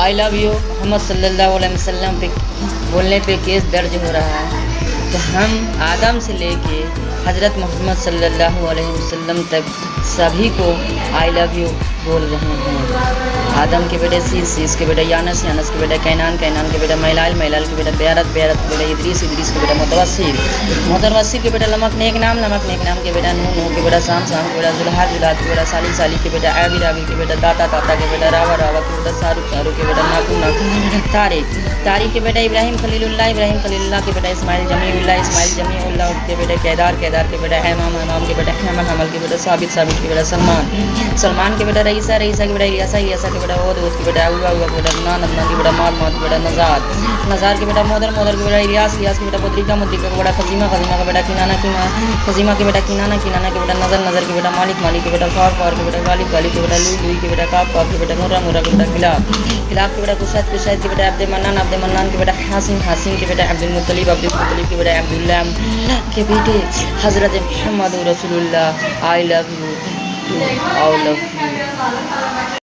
I love you Mohammad सल्लल्लाहु अलैहि वसल्लम पे बोलने पे केस दर्ज हो रहा है। तो हम आदम से लेके हज़रत मोहम्मद सल्लल्लाहु अलैहि वसल्लम तक सभी को आई लव यू बोल रहे हैं। आदम के बेटे सीस के बेटे यानस के बेटे कैनान के बेटा मैलाल के बेटा बेरत के बेटा इदरीस के बेटा मुतवस्सिल के बेटा नमक नेक नाम के बेटा नूह के बेटा शाम के बेटा जुल्हा के बेटा साली के बेटा आबिर के बेटा ताता के बेटा रावा के बेटा शाहरुख के बेटा नाकू तारिक के बेटा इब्राहिम खलीलुल्लाह के बेटा इस्माइल जमीउल्लाह के बेटा केदार के बेटा हमाम के बेटा हमल के बेटा साबित के बेटा सलमान के बेटा रईसा के बेटा इलियासा के बेटा ओद के बेटा हुआ के बेटा नन्ना के बेटा माद के बेटा नजार के बेटा मोदर के बेटा इलियास के बेटा बद्रिका के बेटा खजीमा के बेटा खजीमा के बेटा किनाना के बेटा नजर के बेटा मालिक के बेटा फार के बेटा गालिब के बेटा लुई के बेटा काप के बेटा मुर्रा के बेटा खिलाफ के बेटा कुशैद के बेटा अब्दे मन्नान के बेटा हासिम के बेटा अब्दुल मुत्तलिब के बेटा अब्दुल्ला के बेटे हज़रत मोहम्मद रसूलुल्लाह। I love you all of you.